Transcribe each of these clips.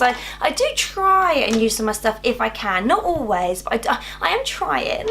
So I do try and use some of my stuff if I can. Not always, but I am trying.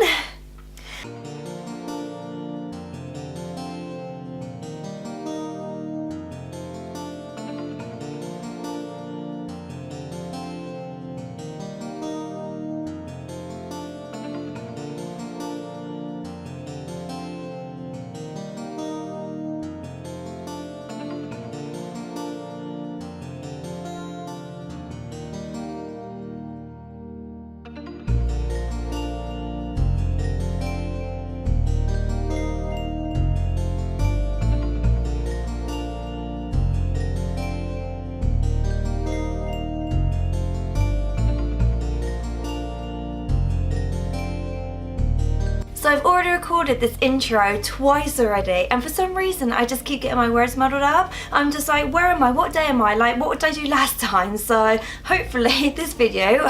So I've already recorded this intro twice already, and for some reason I just keep getting my words muddled up. I'm just like, where am I? What day am I? Like, what did I do last time? So hopefully this video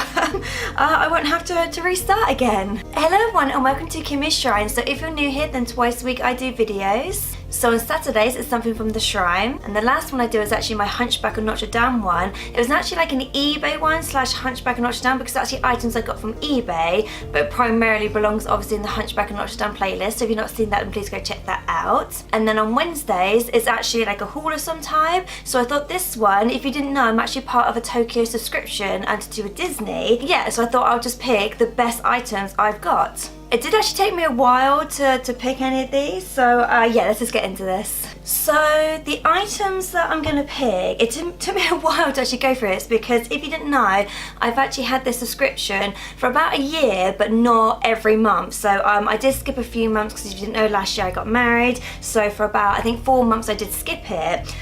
I won't have to restart again. Hello everyone and welcome to Kimmy's Shrine. So if you're new here, then twice a week I do videos. So on Saturdays it's something from the shrine, and the last one I do is actually my Hunchback of Notre Dame one. It was actually like an eBay one slash Hunchback of Notre Dame because it's actually items I got from eBay, but it primarily belongs obviously in the Hunchback of Notre Dame playlist. So if you've not seen that, then please go check that out. And then on Wednesdays it's actually like a haul of some type. So I thought this one, if you didn't know, I'm actually part of a Tokyo subscription and to do with Disney. Yeah, so I thought I'll just pick the best items I've got. It did actually take me a while to pick any of these, so yeah, let's just get into this. So the items that I'm going to pick, it took me a while to actually go through this because if you didn't know, I've actually had this subscription for about a year, but not every month. So I did skip a few months because if you didn't know, last year I got married. So for about, I think 4 months I did skip it.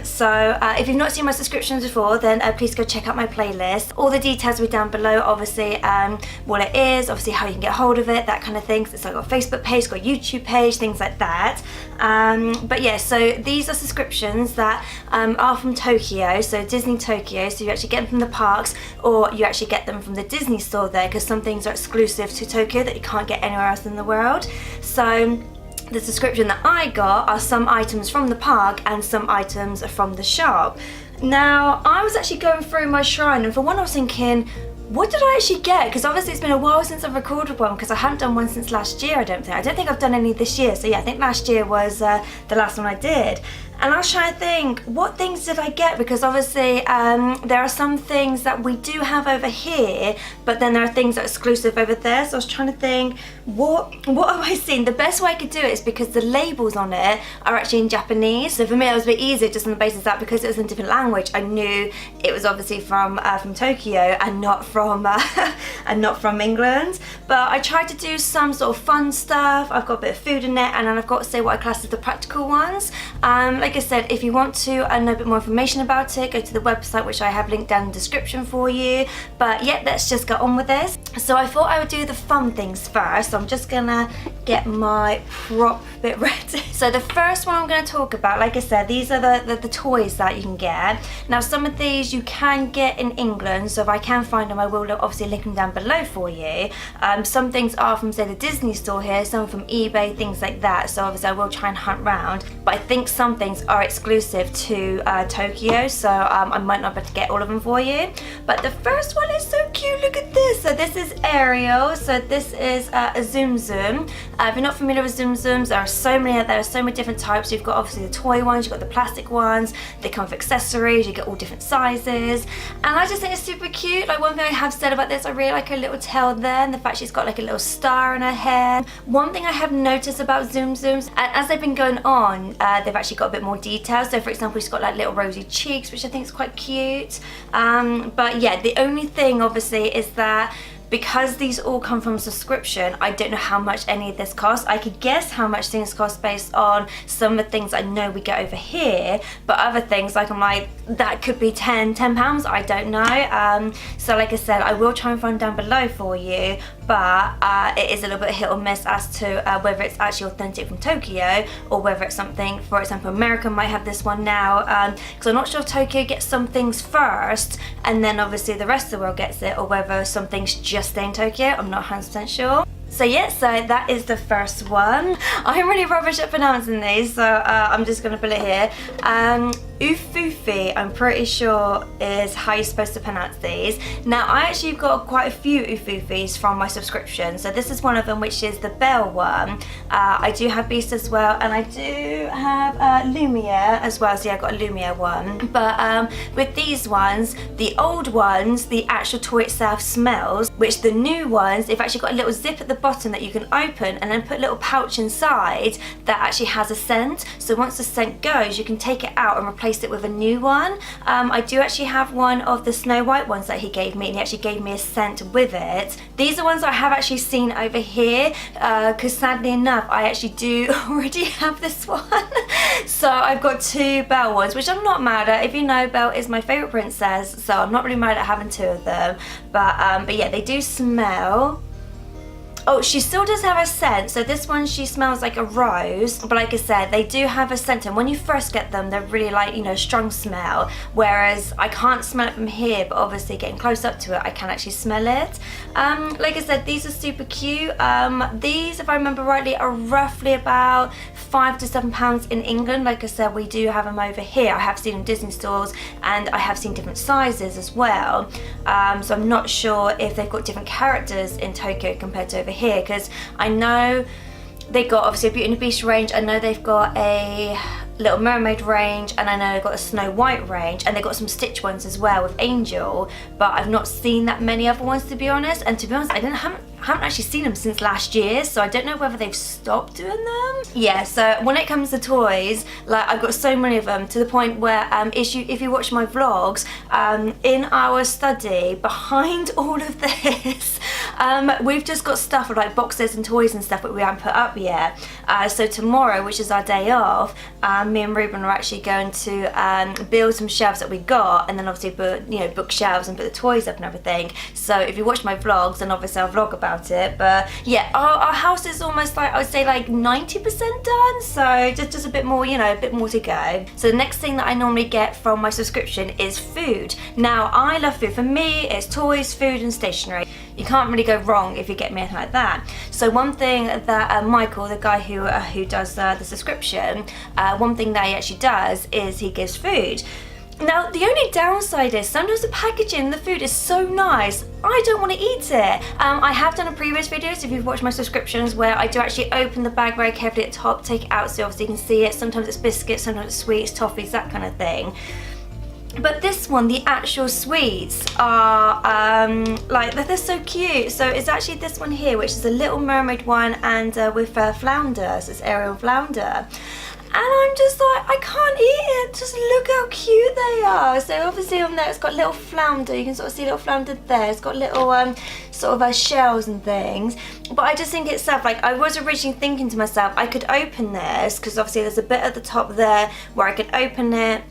So if you've not seen my subscriptions before, then please go check out my playlist. All the details will be down below, obviously what it is, obviously how you can get hold of it, that kind of thing. So it's like got a Facebook page, got a YouTube page, things like that. But yeah, so these are subscriptions that are from Tokyo, so Disney Tokyo. So you actually get them from the parks, or you actually get them from the Disney store there, because some things are exclusive to Tokyo that you can't get anywhere else in the world. So the subscription that I got are some items from the park and some items from the shop. Now, I was actually going through my shrine, and for one I was thinking, what did I actually get? Because obviously it's been a while since I've recorded one, because I haven't done one since last year, I don't think I've done any this year. So yeah, I think last year was the last one I did. And I was trying to think, what things did I get? Because obviously there are some things that we do have over here, but then there are things that are exclusive over there. So I was trying to think, what have I seen? The best way I could do it is because the labels on it are actually in Japanese. So for me it was a bit easier just on the basis that because it was in a different language, I knew it was obviously from Tokyo and not from England. But I tried to do some sort of fun stuff. I've got a bit of food in it, and then I've got to say what I class as the practical ones. Like I said, if you want to know a bit more information about it, go to the website, which I have linked down in the description for you. But yeah, let's just get on with this. So I thought I would do the fun things first. So I'm just gonna get my prop bit ready. So the first one I'm going to talk about, like I said, these are the toys that you can get. Now some of these you can get in England, so if I can find them I will obviously link them down below for you. Some things are from, say, the Disney store here, some from eBay, things like that. So obviously I will try and hunt round, but I think some things are exclusive to Tokyo, so I might not be able to get all of them for you. But the first one is so cute, look at this. So this is Ariel, so this is a Zoom Zoom. If you're not familiar with Zoom Zooms, there are so many different types. You've got obviously the toy ones, you've got the plastic ones, they come with accessories, you get all different sizes, and I just think it's super cute. Like, one thing I have said about this, I really like her little tail there, and the fact she's got like a little star in her hair. One thing I have noticed about Zoom Zooms, as they've been going on, they've actually got a bit more detail. So for example, she's got like little rosy cheeks, which I think is quite cute. But yeah, the only thing obviously is that because these all come from subscription, I don't know how much any of this costs. I could guess how much things cost based on some of the things I know we get over here, but other things, like, I'm like, that could be £10, I don't know. So like I said, I will try and find down below for you, but it is a little bit hit or miss as to whether it's actually authentic from Tokyo or whether it's something, for example, America might have this one now, because I'm not sure if Tokyo gets some things first and then obviously the rest of the world gets it, or whether some things just stay in Tokyo. I'm not 100% sure. So yeah, so that is the first one. I'm really rubbish at pronouncing these, so I'm just going to put it here. Ufufy, I'm pretty sure is how you're supposed to pronounce these. Now I actually got quite a few Ufufys from my subscription, so this is one of them, which is the Belle one. I do have Beast as well, and I do have Lumiere as well, so yeah, I got a Lumiere one. But with these ones, the old ones, the actual toy itself smells, which the new ones, they've actually got a little zip at the bottom that you can open and then put a little pouch inside that actually has a scent. So once the scent goes, you can take it out and replace it with a new one. I do actually have one of the Snow White ones that he gave me, and he actually gave me a scent with it. These are ones I have actually seen over here, because sadly enough, I actually do already have this one. So I've got two Belle ones, which I'm not mad at. If you know, Belle is my favourite princess, so I'm not really mad at having two of them. But yeah, they do smell. Oh, she still does have a scent. So this one, she smells like a rose, but like I said, they do have a scent, and when you first get them, they're really like, you know, strong smell, whereas I can't smell it from here, but obviously getting close up to it, I can actually smell it. Like I said, these are super cute. These, if I remember rightly, are roughly about £5 to £7 in England. Like I said, we do have them over here. I have seen them in Disney stores, and I have seen different sizes as well. So I'm not sure if they've got different characters in Tokyo compared to over here, because I know they got obviously a Beauty and the Beast range. I know they've got a Little Mermaid range, and I know they've got a Snow White range, and they've got some Stitch ones as well with Angel, but I've not seen that many other ones, to be honest. And to be honest, I haven't actually seen them since last year, so I don't know whether they've stopped doing them. Yeah, so when it comes to toys, like I've got so many of them, to the point where if you watch my vlogs, in our study behind all of this, we've just got stuff of like boxes and toys and stuff that we haven't put up yet. So tomorrow, which is our day off, me and Ruben are actually going to build some shelves that we got, and then obviously put, you know, bookshelves and put the toys up and everything. So if you watch my vlogs, then obviously I'll vlog about it. But yeah, our house is almost like, I would say like 90% done, so just a bit more, you know, a bit more to go. So the next thing that I normally get from my subscription is food. Now I love food. For me, it's toys, food and stationery. You can't really go wrong if you get me anything like that. So one thing that Michael, the guy who does the subscription, one thing that he actually does is he gives food. Now, the only downside is sometimes the packaging, the food is so nice, I don't want to eat it. I have done a previous videos, if you've watched my subscriptions, where I do actually open the bag very carefully at the top, take it out so obviously you can see it. Sometimes it's biscuits, sometimes it's sweets, toffees, that kind of thing. But this one, the actual sweets are like, they're so cute. So it's actually this one here, which is a Little Mermaid one, and with flounder, so it's Ariel flounder. And I'm just like, I can't eat it, just look how cute they are. So obviously on there it's got little flounder, you can sort of see little flounder there. It's got little sort of shells and things. But I just think itself, like I was originally thinking to myself, I could open this, because obviously there's a bit at the top there where I could open it.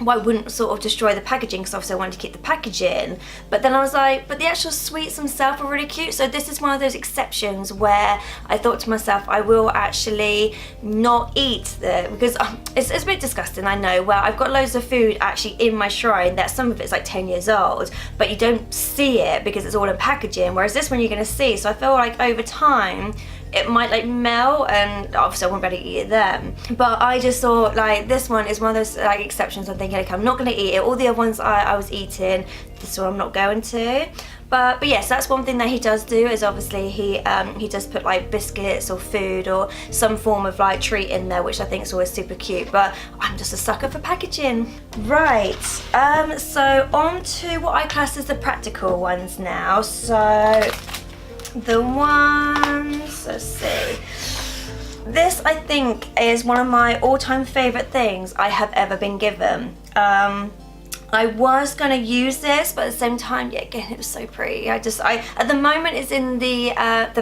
Well, I wouldn't sort of destroy the packaging, because obviously I wanted to keep the packaging. But then I was like, but the actual sweets themselves are really cute. So this is one of those exceptions where I thought to myself, I will actually not eat because it's a bit disgusting, I know. Well, I've got loads of food actually in my shrine that some of it's like 10 years old, but you don't see it because it's all in packaging, whereas this one you're going to see. So I feel like over time it might like melt, and obviously I won't be able to eat it then. But I just thought like this one is one of those like exceptions. I'm thinking, okay, I'm not going to eat it. All the other ones I was eating, this one I'm not going to. But yes, that's one thing that he does do, is obviously he does put like biscuits or food or some form of like treat in there, which I think is always super cute. But I'm just a sucker for packaging. Right, so on to what I class as the practical ones now. So the ones, let's see. This I think is one of my all-time favourite things I have ever been given. I was gonna use this, but at the same time, yeah, again, it was so pretty. At the moment it's in the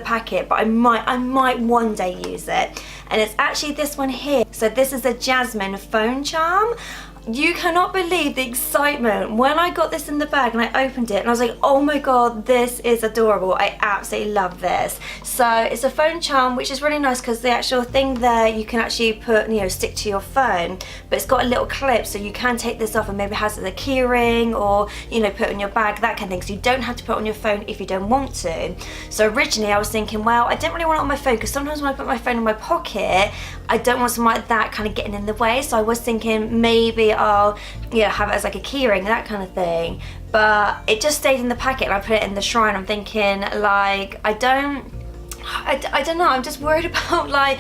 packet, but I might one day use it. And it's actually this one here. So this is a Jasmine phone charm. You cannot believe the excitement when I got this in the bag and I opened it and I was like, oh my god, this is adorable. I absolutely love this. So it's a phone charm, which is really nice because the actual thing there you can actually put, you know, stick to your phone, but it's got a little clip so you can take this off and maybe it has a key ring, or, you know, put it in your bag, that kind of thing. So you don't have to put it on your phone if you don't want to. So originally I was thinking, well, I didn't really want it on my phone because sometimes when I put my phone in my pocket, I don't want something like that kind of getting in the way. So I was thinking maybe I'll, you know, have it as like a keyring, that kind of thing. But it just stayed in the packet and I put it in the shrine. I'm thinking, like, I don't know, I'm just worried about like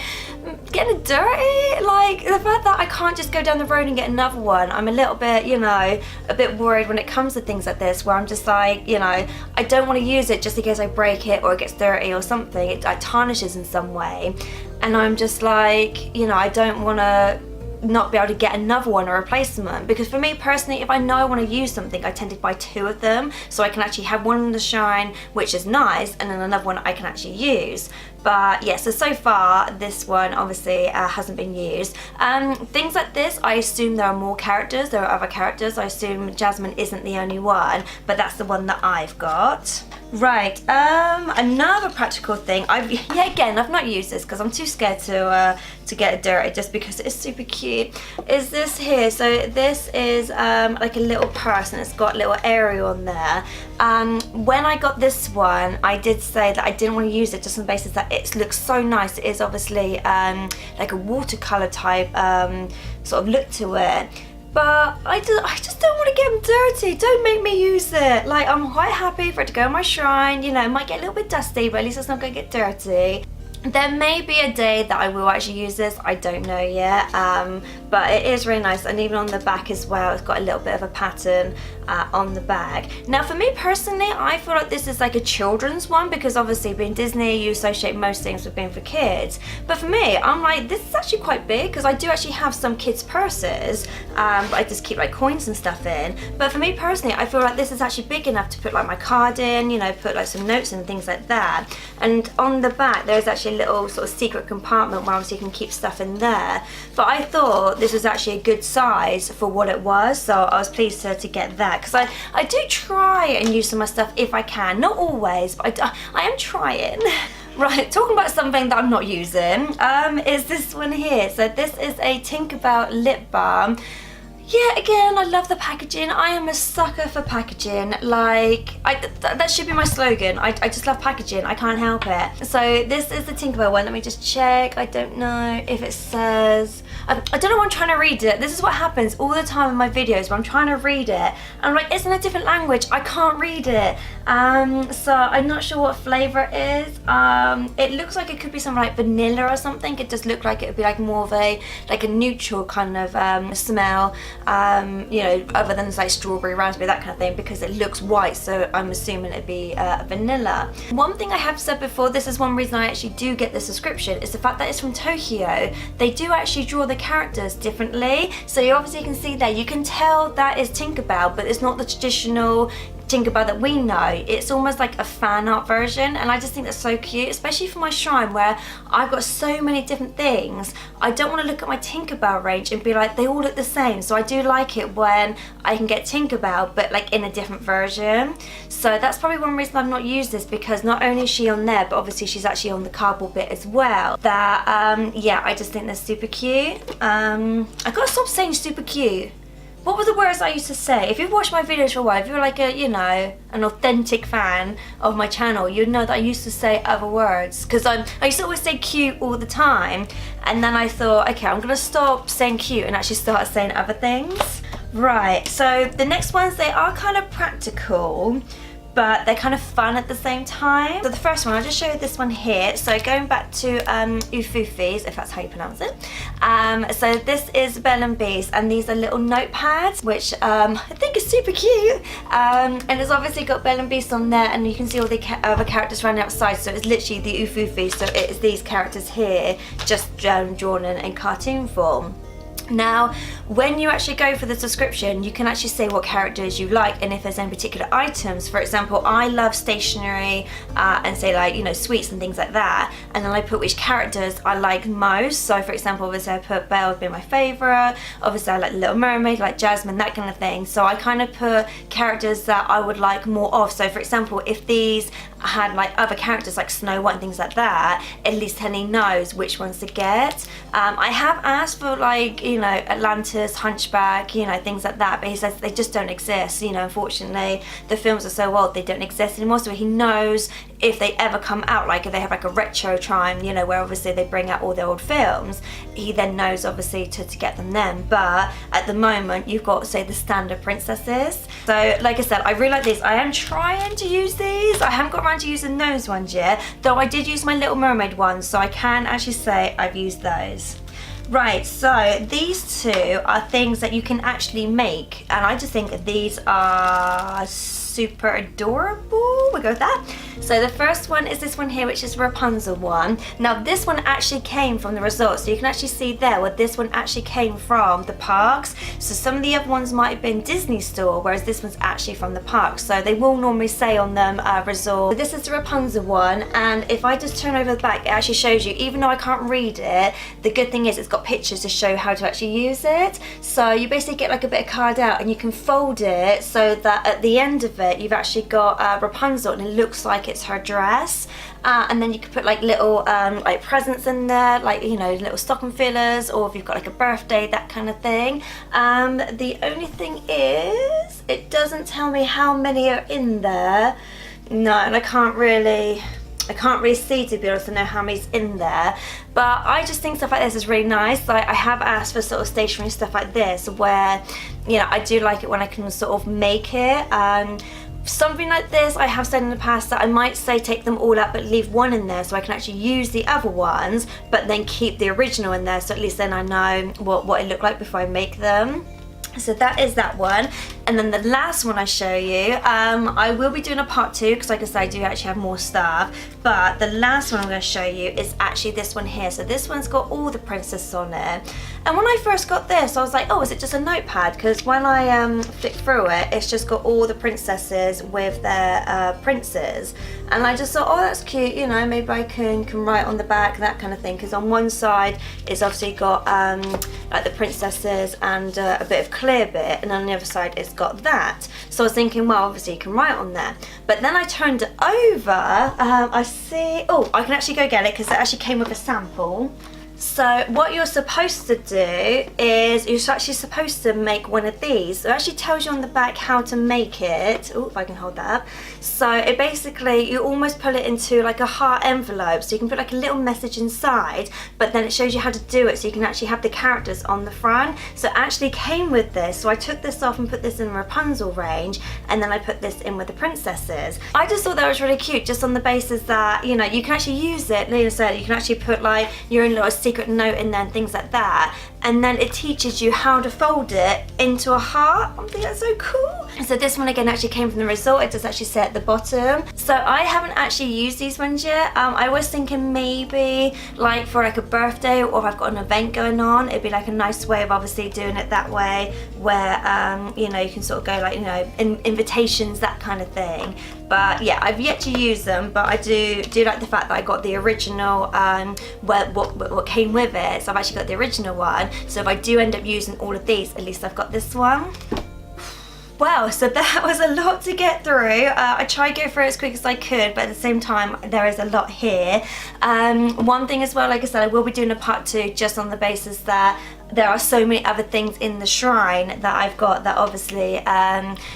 getting it dirty. Like the fact that I can't just go down the road and get another one, I'm a little bit, you know, a bit worried when it comes to things like this, where I'm just like, you know, I don't want to use it just in case I break it or it gets dirty or something, it like tarnishes in some way. And I'm just like, you know, I don't want to not be able to get another one or a replacement, because for me personally, if I know I want to use something, I tend to buy 2 of them so I can actually have one in the shine, which is nice, and then another one I can actually use. But yeah, so far this one obviously hasn't been used. Things like this, I assume there are more characters, there are other characters. I assume Jasmine isn't the only one, but that's the one that I've got. Right, another practical thing, again, I've not used this because I'm too scared to get it dirty, just because it's super cute, is this here. So this is like a little purse and it's got a little Ariel on there. When I got this one, I did say that I didn't want to use it just on the basis that it looks so nice. It is obviously like a watercolor type sort of look to it. But I just don't want to get them dirty. Don't make me use it. Like, I'm quite happy for it to go in my shrine. You know, it might get a little bit dusty, but at least it's not going to get dirty. There may be a day that I will actually use this, I don't know yet, but it is really nice, and even on the back as well, it's got a little bit of a pattern on the bag. Now for me personally, I feel like this is like a children's one, because obviously being Disney, you associate most things with being for kids, but for me, I'm like, this is actually quite big, because I do actually have some kids' purses, but I just keep like coins and stuff in. But for me personally, I feel like this is actually big enough to put like my card in, you know, put like some notes and things like that. And on the back, there's actually a little sort of secret compartment where obviously you can keep stuff in there. But I thought this was actually a good size for what it was, so I was pleased to get that, because I do try and use some of my stuff if I can. Not always, but I am trying. Right, talking about something that I'm not using, is this one here. So this is a Tinkerbell lip balm. Yeah, again, I love the packaging. I am a sucker for packaging. Like, that should be my slogan. I just love packaging. I can't help it. So this is the Tinkerbell one. Let me just check. I don't know if it says... I don't know why I'm trying to read it. This is what happens all the time in my videos when I'm trying to read it. I'm like, it's in a different language. I can't read it. So I'm not sure what flavour it is. It looks like it could be something like vanilla or something. It does look like it would be like more of a neutral kind of smell. You know, other than like strawberry, raspberry, that kind of thing, because it looks white, so I'm assuming it'd be vanilla. One thing I have said before, this is one reason I actually do get the subscription, is the fact that it's from Tokyo. They do actually draw the characters differently, so you obviously can see there, you can tell that is Tinkerbell, but it's not the traditional Tinkerbell that we know. It's almost like a fan art version, and I just think that's so cute, especially for my shrine where I've got so many different things. I don't want to look at my Tinkerbell range and be like, they all look the same. So I do like it when I can get Tinkerbell, but like in a different version. So that's probably one reason I've not used this, because not only is she on there, but obviously she's actually on the cardboard bit as well. That, yeah, I just think they're super cute. I gotta stop saying super cute. What were the words I used to say? If you've watched my videos for a while, if you're like a, you know, an authentic fan of my channel, you'd know that I used to say other words. Because I used to always say cute all the time. And then I thought, okay, I'm going to stop saying cute and actually start saying other things. Right, so the next ones, they are kind of practical, but they're kind of fun at the same time. So the first one, I'll just show you this one here. So going back to Ufufy's, if that's how you pronounce it. So this is Belle and Beast, and these are little notepads, which I think is super cute. And it's obviously got Belle and Beast on there, and you can see all the other characters running outside. So it's literally the Ufufy, so it is these characters here, just drawn in cartoon form. Now, when you actually go for the subscription, you can actually say what characters you like and if there's any particular items. For example, I love stationery and say like, you know, sweets and things like that. And then I put which characters I like most. So for example, obviously I put Belle being my favourite. Obviously I like Little Mermaid, like Jasmine, that kind of thing. So I kind of put characters that I would like more of. So for example, if these had like other characters like Snow White and things like that, at least Henny knows which ones to get. I have asked for like, you know, Atlantis, Hunchback, you know, things like that, but he says they just don't exist. You know, unfortunately the films are so old, they don't exist anymore, so he knows if they ever come out, like if they have like a retro time, you know, where obviously they bring out all their old films, he then knows obviously to get them then. But at the moment you've got, say, the standard princesses. So like I said, I really like these. I am trying to use these. I haven't got around to using those ones yet, though I did use my Little Mermaid ones, so I can actually say I've used those. Right, so these two are things that you can actually make, and I just think these are super adorable. We'll go with that. So the first one is this one here, which is Rapunzel one. Now this one actually came from the resort, so you can actually see there where this one actually came from the parks. So some of the other ones might have been Disney store, whereas this one's actually from the parks. So they will normally say on them resort. So this is the Rapunzel one, and if I just turn over the back, it actually shows you, even though I can't read it, the good thing is it's got pictures to show how to actually use it. So you basically get like a bit of card out, and you can fold it so that at the end of it you've actually got Rapunzel, and it looks like it's her dress. And then you could put like little like presents in there, like, you know, little stocking fillers, or if you've got like a birthday, that kind of thing. The only thing is, it doesn't tell me how many are in there. No, and I can't really see, to be honest, to know how many's in there. But I just think stuff like this is really nice. Like, I have asked for sort of stationery stuff like this, where, you know, I do like it when I can sort of make it. Something like this, I have said in the past that I might say take them all out but leave one in there so I can actually use the other ones, but then keep the original in there, so at least then I know what it looked like before I make them. So that is that one. And then the last one I show you, I will be doing a part 2, because like I said, I do actually have more stuff, but the last one I'm going to show you is actually this one here. So this one's got all the princesses on it, and when I first got this I was like, oh, is it just a notepad? Because when I flick through it, it's just got all the princesses with their princes, and I just thought, oh, that's cute, you know, maybe I can write on the back, that kind of thing, because on one side it's obviously got like the princesses and a bit of clear bit, and on the other side it's got that. So I was thinking, well, obviously you can write on there. But then I turned it over, I see, oh, I can actually go get it because it actually came with a sample. So what you're supposed to do is you're actually supposed to make one of these. So it actually tells you on the back how to make it. Oh, if I can hold that up. So it basically, you almost pull it into like a heart envelope, so you can put like a little message inside, but then it shows you how to do it, so you can actually have the characters on the front. So it actually came with this. So I took this off and put this in the Rapunzel range, and then I put this in with the princesses. I just thought that was really cute, just on the basis that, you know, you can actually use it. Like I said, you can actually put like your own little secret note in there and things like that, and then it teaches you how to fold it into a heart. I think that's so cool. So this one again actually came from the resort. It does actually say at the bottom. So I haven't actually used these ones yet. I was thinking maybe like for like a birthday, or if I've got an event going on, it'd be like a nice way of obviously doing it that way, where you know, you can sort of go like, you know, invitations, that kind of thing. But yeah, I've yet to use them, but I do like the fact that I got the original, what came with it. So I've actually got the original one. So if I do end up using all of these, at least I've got this one. Wow, so that was a lot to get through. I tried to go through it as quick as I could, but at the same time, there is a lot here. One thing as well, like I said, I will be doing a part 2 just on the basis that there are so many other things in the shrine that I've got that obviously,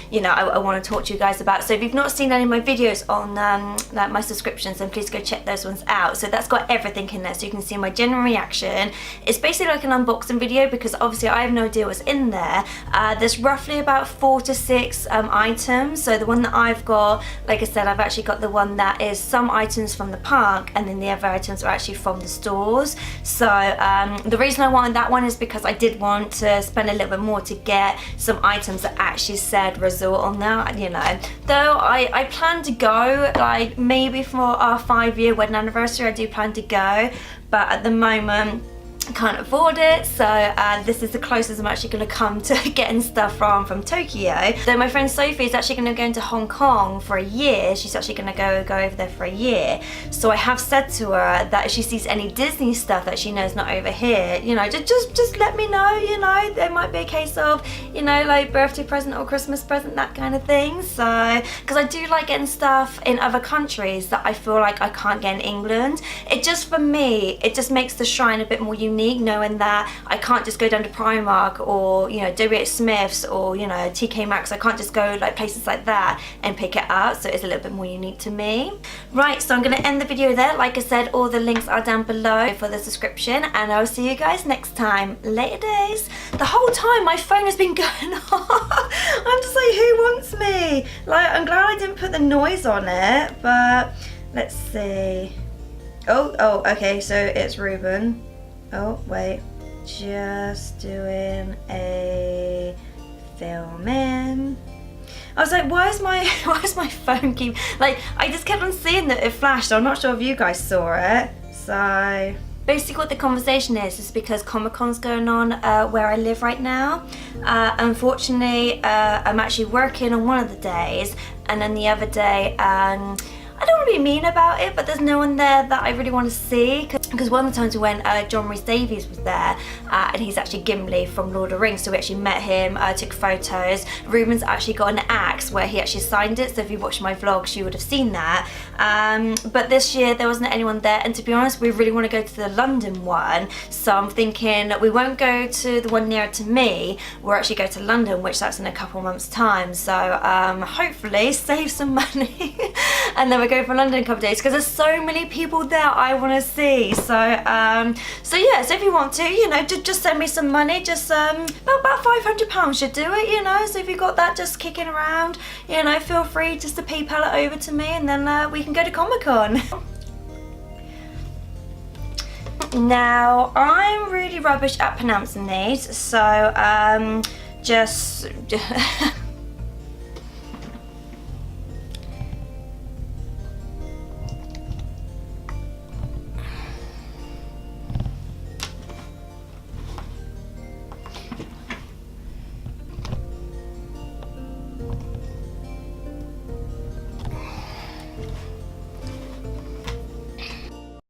you know, I want to talk to you guys about. So if you've not seen any of my videos on like my subscriptions, then please go check those ones out. So that's got everything in there, so you can see my general reaction. It's basically like an unboxing video, because obviously I have no idea what's in there. There's roughly about 4 to 6 items. So the one that I've got, like I said, I've actually got the one that is some items from the park, and then the other items are actually from the stores. So the reason I wanted that one is because I did want to spend a little bit more to get some items that actually said resort on there, you know. Though I plan to go, like maybe for our 5-year wedding anniversary, I do plan to go, but at the moment I can't afford it, so this is the closest I'm actually going to come to getting stuff from Tokyo. So my friend Sophie is actually going to go into Hong Kong for a year. She's actually going to go over there for a year. So I have said to her that if she sees any Disney stuff that she knows not over here, you know, just let me know, you know. There might be a case of, you know, like birthday present or Christmas present, that kind of thing. So, because I do like getting stuff in other countries that I feel like I can't get in England. It just, for me, it just makes the shrine a bit more unique. unique knowing that I can't just go down to Primark or, you know, WH Smith's or, you know, TK Maxx. I can't just go like places like that and pick it up, so it's a little bit more unique to me. Right, so I'm going to end the video there. Like I said, all the links are down below for the subscription, and I'll see you guys next time. Later days. The whole time my phone has been going off. I'm just like, who wants me? Like, I'm glad I didn't put the noise on it, but let's see. Oh, okay, so it's Ruben. Oh, wait. Just doing a filming. I was like, why is my phone keep, like, I just kept on seeing that it flashed, so I'm not sure if you guys saw it. So basically what the conversation is because Comic-Con's going on where I live right now. Unfortunately, I'm actually working on one of the days, and then the other day, I don't want to be mean about it, but there's no one there that I really want to see, because one of the times we went, John Rhys Davies was there, and he's actually Gimli from Lord of the Rings, so we actually met him, took photos. Ruben's actually got an axe where he actually signed it, so if you watched my vlogs you would have seen that. But this year there wasn't anyone there, and to be honest, we really want to go to the London one, so I'm thinking we won't go to the one nearer to me, we'll actually go to London, which that's in a couple months time, so hopefully save some money and then we're going for London in a couple of days, because there's so many people there I want to see. So yeah, so if you want to, you know, just send me some money, just about £500 should do it, you know, so if you got that just kicking around, you know, feel free just to PayPal it over to me, and then we can go to Comic-Con. Now, I'm really rubbish at pronouncing these, so just